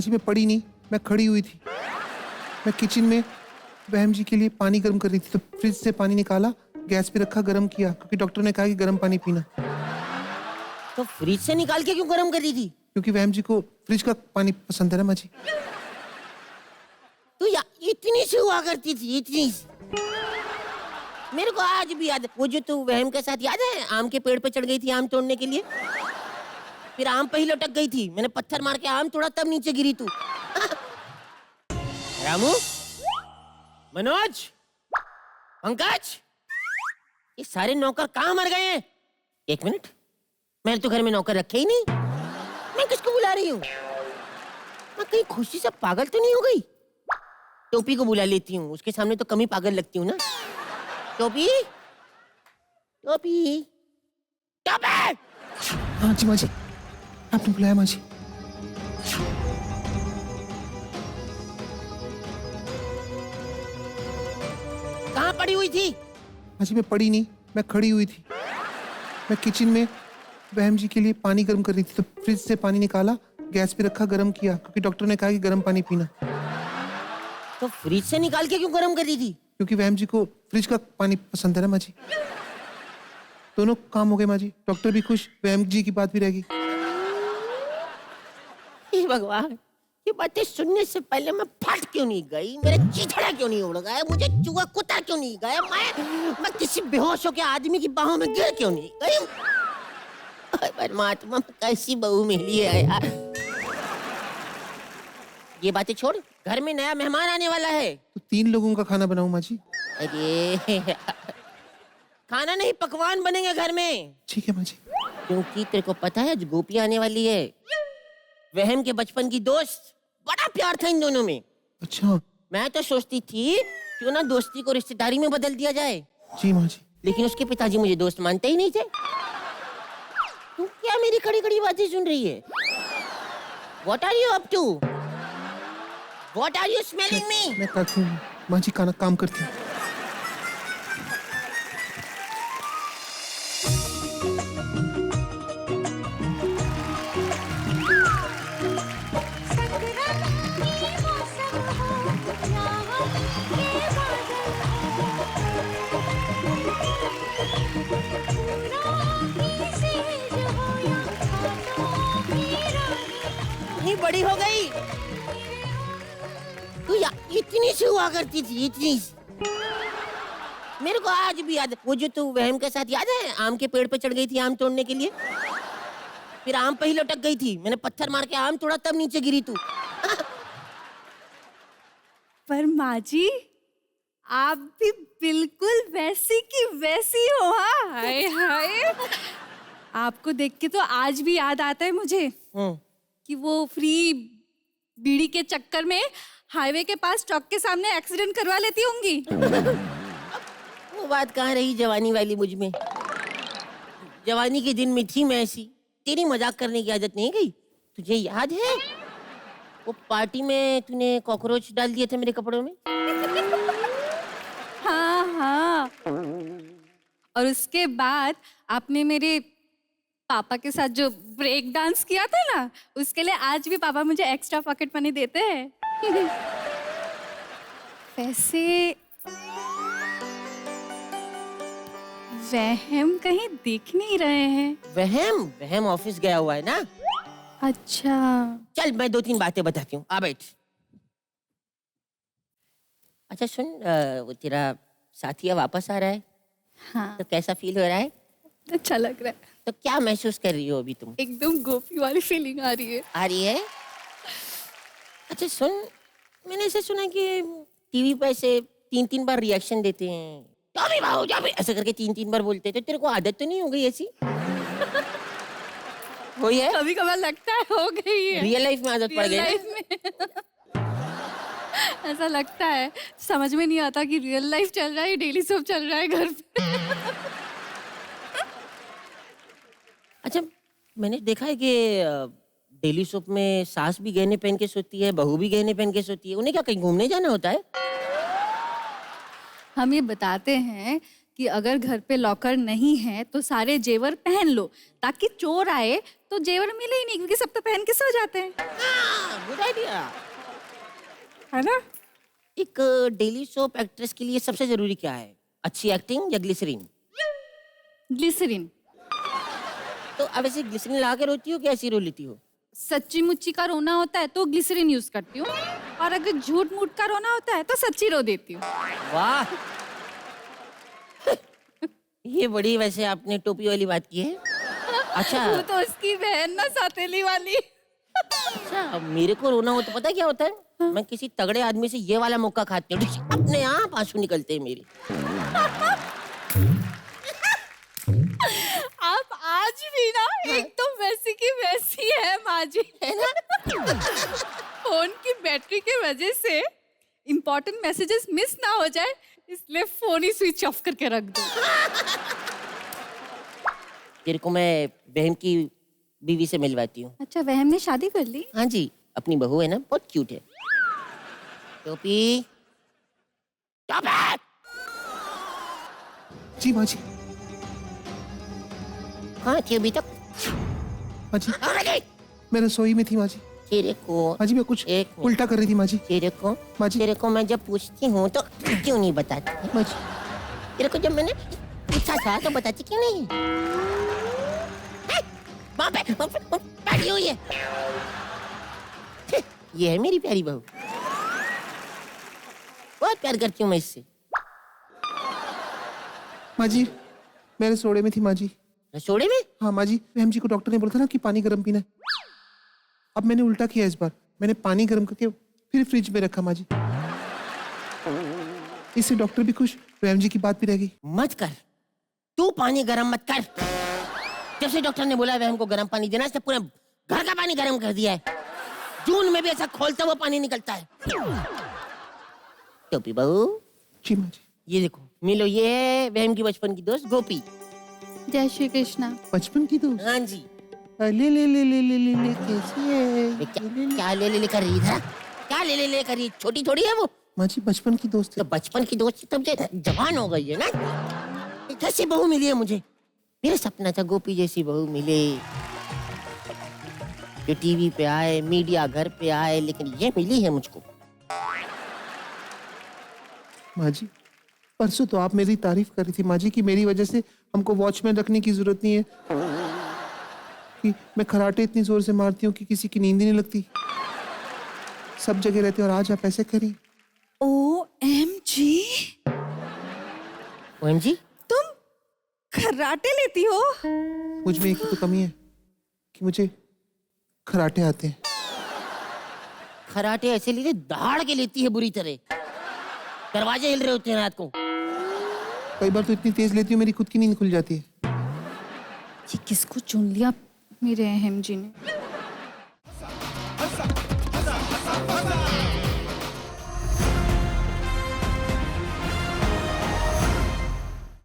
जी मैं पड़ी नहीं, मैं खड़ी हुई थी। मैं किचन में बहन जी के लिए पानी गर्म कर रही थी, तो फ्रिज से पानी निकाला, गैस पे रखा, गर्म किया, क्योंकि डॉक्टर ने कहा कि गर्म पानी पीना। तो फ्रिज से निकाल के क्यों गर्म कर रही थी? क्योंकि बहन जी को फ्रिज का पानी पसंद है ना माँ जी। तो इतनी सी हुआ करती थी, इतनी सी। मेरे को आज भी याद है वो जो तू वहम के साथ, याद है आम के पेड़ पे चढ़ गई थी आम तोड़ने के लिए, फिर आम पे ही लटक गई थी, मैंने पत्थर मार के आम तोड़ा तब नीचे गिरी तू। रामू, मनोज, पंकज, ये सारे नौकर कहाँ मर गए हैं? एक मिनट, मैंने तो घर में नौकर रखे ही नहीं, मैं किसको बुला रही हूँ? मैं कहीं खुशी से पागल तो नहीं हो गई? टोपी को बुला लेती हूँ, उसके सामने तो कम ही पागल लगती हूँ ना। टोपी, टोपी, टोपी! हाँ जी माँ जी, आपने बुलाया माँ जी। कहाँ पड़ी हुई थी? माँ जी मैं पड़ी नहीं, मैं खड़ी हुई थी। मैं किचन में बहन जी के लिए पानी गर्म कर रही थी, तो फ्रिज से पानी निकाला, गैस पे रखा, गर्म किया, क्योंकि डॉक्टर ने कहा कि गर्म पानी पीना। तो फ्रिज से निकाल के क्यों गर्म कर रही थी? क्योंकि बहन जी को फ्रिज का पानी पसंद है ना माँ जी। दोनों काम हो गए माँ जी, डॉक्टर भी खुश, बहन जी की बात भी रहेगी। हे भगवान, ये बातें सुनने से पहले मैं फट क्यों नहीं गई? मेरे चीथड़ा क्यों नहीं उड़ गए? मुझे चूहा कुत्ता क्यों नहीं गए? मैं किसी बेहोश होके आदमी की बाहों में गिर क्यों नहीं गई? परमात्मा, कैसी बहू मिली है यार। ये बातें छोड़, घर में नया मेहमान आने वाला है। तो 3 लोगों का खाना बनाऊं माँ जी? अरे खाना नहीं, पकवान बनेंगे घर में। ठीक है माँ जी। क्योंकि तेरे को पता है आज गोपी आने वाली है, वहम के बचपन की दोस्त। बड़ा प्यार था इन दोनों में। अच्छा। मैं तो सोचती थी क्यों ना दोस्ती को रिश्तेदारी में बदल दिया जाए, जी माँ जी। लेकिन उसके पिताजी मुझे दोस्त मानते ही नहीं थे। तू क्या मेरी खड़ी खड़ी बातें सुन रही है? What are you up to? What are you smelling me? मैं करती हूँ माँ जी, काम करती हूँ। इतनी बड़ी हो गई तू, इतनी सी हुआ करती थी, इतनी सी। मेरे को आज भी याद है वो जो तू वहम के साथ, याद है आम के पेड़ पे चढ़ गई थी आम तोड़ने के लिए, फिर आम पे ही लटक गई थी, मैंने पत्थर मार के आम तोड़ा तब नीचे गिरी तू। पर माँ जी, आप भी बिल्कुल वैसी की वैसी हो। हाँ, हाय हाय। आपको देख के तो आज भी याद आता है मुझे कि वो फ्री बीड़ी के चक्कर में हाईवे के पास चौक के सामने एक्सीडेंट करवा लेती होंगी। वो बात कहाँ रही जवानी वाली मुझ में? जवानी के दिन में थी मैं ऐसी, तेरी मजाक करने की आदत नहीं गई। तुझे याद है वो पार्टी में तूने कॉकरोच डाल दिए थे मेरे कपड़ों में? हाँ हाँ। और उसके बाद आपने मेरे पापा के साथ जो ब्रेक डांस किया था ना, उसके लिए आज भी पापा मुझे एक्स्ट्रा पॉकेट मनी देते हैं। वैसे वहम कहीं दिख नहीं रहे हैं। वहम वहम ऑफिस गया हुआ है ना। अच्छा। चल मैं 2-3 बातें बताती हूँ, आ बैठ। अच्छा सुन, वो तेरा साथी वापस आ रहा है, हाँ। तो कैसा फील हो रहा है? अच्छा लग रहा है। तो क्या महसूस कर रही हो अभी तुम? एकदम गोपी वाली फीलिंग आ रही है। आ रही है? अच्छा सुन, मैंने ऐसे सुना कि टीवी पे ऐसे 3-3 बार रिएक्शन देते हैं, जाबी भाऊ जाबी, ऐसे करके 3-3 बार बोलते हैं, तो तेरे को आदत तो नहीं हो गई ऐसी? हुई है? कभी कभार लगता है हो गई है। रियल लाइफ में आदत पड़ गई लाइफ में ऐसा लगता है, समझ में नहीं आता कि रियल लाइफ चल रहा है, डेली सोप चल रहा है घर पे। अच्छा मैंने देखा है कि डेली सोप में सास भी गहने पहन के सोती है, बहू भी गहने पहन के सोती है। उन्हें क्या कहीं घूमने जाना होता है? हम ये बताते हैं कि अगर घर पे लॉकर नहीं है तो सारे जेवर पहन लो, ताकि चोर आए तो जेवर मिले ही नहीं, क्योंकि सब तो पहन के सो जाते हैं, गुड आइडिया। है ना? एक डेली सोप एक्ट्रेस के लिए सबसे जरूरी क्या है? अच्छी एक्टिंग या ग्लिसरीन? ग्लिसरीन। तो अब ऐसे ग्लिसरीन लगा के रोती हो कि ऐसी रो लेती हो? सच्ची मुच्ची का रोना होता है तो ग्लिसरीन यूज करती हूँ, और अगर झूठ मूठ का रोना होता है तो सच्ची रो देती हूँ। वाह ये बड़ी वैसे आपने टोपी वाली बात की है। अच्छा वो तो उसकी बहन ना, सौतेली वाली। अच्छा, अब मेरे को रोना हो तो पता क्या होता है? मैं किसी तगड़े आदमी से ये वाला मौका खाती हूँ, अपने आप आंसू निकलते हैं मेरे। आप आज भी ना एकदम वैसी की वैसी है माँ जी, है ना? फोन की बैटरी की वजह से इम्पोर्टेंट मैसेजेस मिस ना हो जाए, इसलिए फोन ही स्विच ऑफ करके रख दो। तेरे को मैं बहन की बीवी से मिलवाती हूँ। अच्छा, वहम ने शादी कर ली? हाँ जी, अपनी बहू है ना, बहुत क्यूट है। टोपी Stop it! जी माँ जी। कहाँ थी अभी तक? माँ जी कहाँ गई? मैं रसोई में थी माँ जी। तेरे को माँ जी मैं कुछ एक मिनट। उल्टा कर रही थी माँ जी। माँ जी। तेरे को मैं जब पूछती हूँ तो क्यों नहीं बताती? माँ जी तेरे को जब मैंने पूछा था तो बताती क्यों नहीं? वहाँ पे बैठी हुई है। ये है मेरी प्यारी बहू। बहुत प्यार करती हूँ मैं इससे। माँ जी मैं रसोड़े में थी माँ जी। रसोड़े में? हाँ माँ जी, बहम जी को डॉक्टर ने बोला था ना कि पानी गर्म पीना है। अब मैंने उल्टा किया, इस बार मैंने पानी गर्म करके फिर फ्रिज में रखा माँ जी। इससे डॉक्टर भी खुश, बहम जी की बात भी रह गई। मत कर, तू पानी गरम मत कर। जब से डॉक्टर ने बोला है हमको गरम पानी देना, इसने पूरे घर का पानी गरम कर दिया है। जून में भी ऐसा खोलता हुआ पानी निकलता है। टोपी बहू, जी माँ जी। ये देखो मिलो, ये है बहन की बचपन की दोस्त गोपी। जय श्री कृष्णा। बचपन की दोस्त? हाँ जी। ले ले ले ले ले ले ले ले कैसी है? ये क्या ले कर रही है? क्या ले कर रही है? छोटी थोड़ी है वो। माँ जी बचपन की दोस्त है। तो बचपन की दोस्त तब से जवान हो गई है ना। कैसी बहू मिली है मुझे? मेरा सपना था गोपी जैसी बहू मिले, जो टीवी पे आए, मीडिया घर पे आए, लेकिन ये मिली है मुझको। माँ जी परसों तो आप मेरी तारीफ कर रही थी माँ जी कि मेरी वजह से हमको वॉचमैन रखने की जरूरत नहीं है, कि मैं खराटे इतनी जोर से मारती हूँ कि किसी की नींद ही नहीं लगती, सब जगह रहते, और आज आप ऐसे करी। OMG, OMG? तुम खर्राटे लेती हो? मुझ में एक ही तो कमी है कि मुझे खराटे आते हैं। खराटे ऐसे लिए दहाड़ के लेती है बुरी तरह, दरवाजे हिल रहे होते हैं रात को। कई बार तो इतनी तेज लेती हूँ मेरी खुद की नींद खुल जाती है। ये किसको चुन लिया मेरे अहम जी ने?